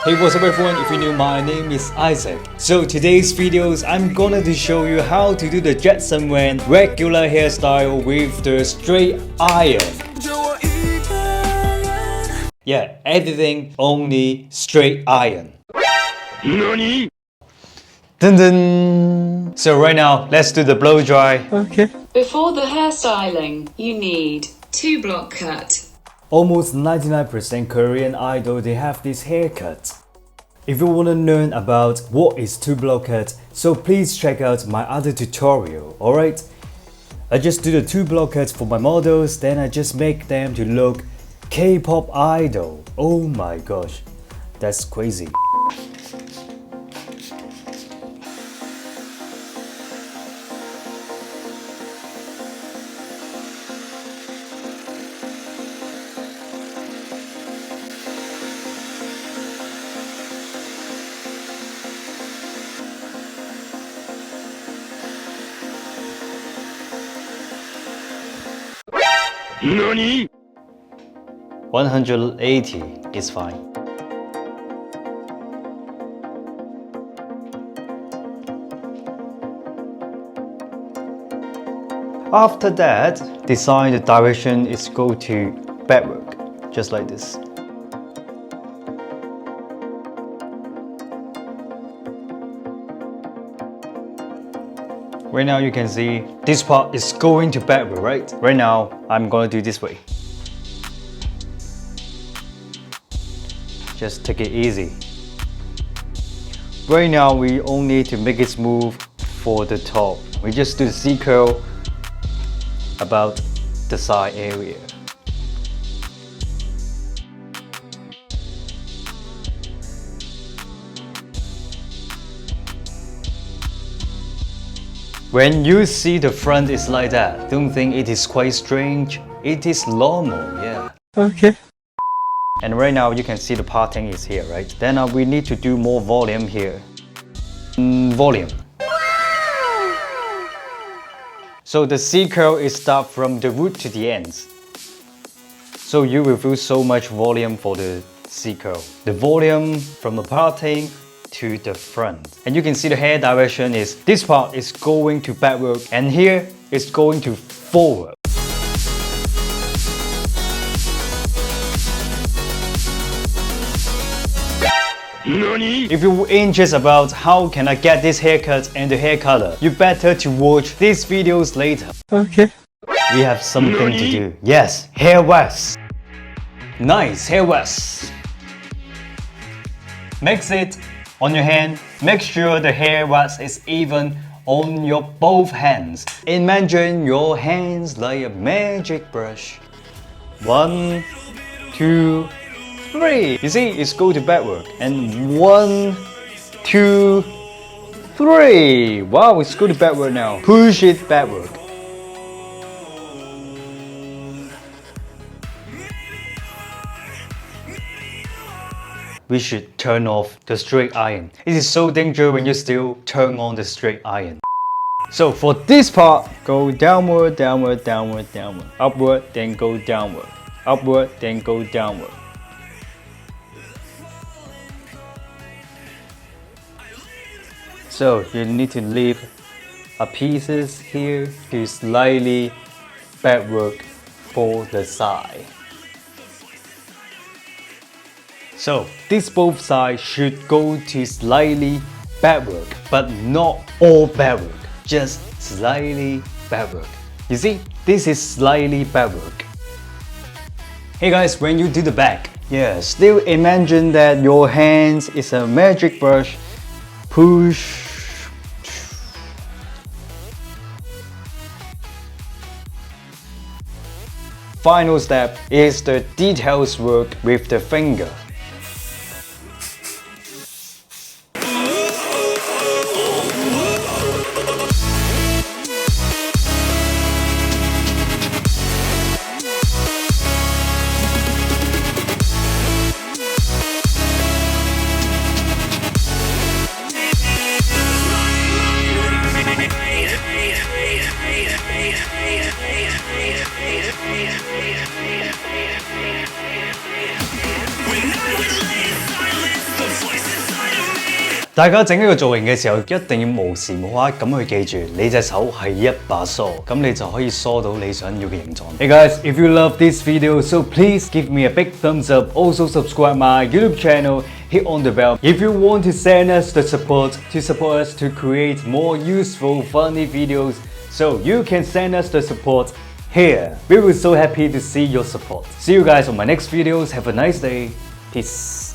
Hey, what's up everyone? If you're new, my name is Isaac. So today's videos, I'm gonna to show you how to do the Jetson Wang regular hairstyle with the straight iron. Yeah, everything only straight iron. NANI? Dun dun! So right now, let's do the blow dry. Okay. Before the hairstyling, you need 2 block cut. Almost 99% Korean idol, they have this haircut. If you want to learn about what is 2 block cut, so please check out my other tutorial, alright? I just do the 2 block cuts for my models, then I just make them to look K-pop idol. Oh my gosh, that's crazy. NANI? 180 is fine. After that, decide the direction is go to backward, just like this. Right now you can see this part is going to backward, right? Right now I'm gonna do this way. Just take it easy. Right now we only need to make it smooth for the top. We just do the C curl about the side area. When you see the front is like that, don't think it is quite strange. It is normal, yeah. Okay. And right now you can see the parting is here, right? Then we need to do more volume here. Volume. So the C curl is start from the root to the ends. So you will feel so much volume for the C curl. The volume from the parting to the front. And you can see the hair direction is, this part is going to backward and here is going to forward. NANI? If you're interested about how can I get this haircut and the hair color, you better to watch these videos later. Okay. We have something to do. Yes, hair wax. Nice hair wax. Mix it on your hand. Make sure the hair wax is even on your both hands. Imagine your hands like a magic brush. 1, 2, 3. You see, it's go to backward. And 1, 2, 3. Wow, it's go to backward now. Push it backward. We should turn off the straight iron. It is so dangerous when you still turn on the straight iron. So for this part, go downward, downward, downward, downward. Upward, then go downward. Upward, then go downward. So you need to leave a pieces here to slightly backward for the side. So this both sides should go to slightly backward, but not all backward, just slightly backward. You see, this is slightly backward. Hey guys, when you do the back, yeah, still imagine that your hands is a magic brush. Push. Final step is the details work with the finger. 大家整呢個造型嘅時候，一定要無時無刻咁去記住，你隻手係一把梳，咁你就可以梳到你想要嘅形狀。Hey guys, if you love this video, so please give me a big thumbs up. Also subscribe my YouTube channel. Hit on the bell if you want to send us the support us to create more useful, funny videos. So you can send us the support here. We will so happy to see your support. See you guys on my next videos. Have a nice day. Peace.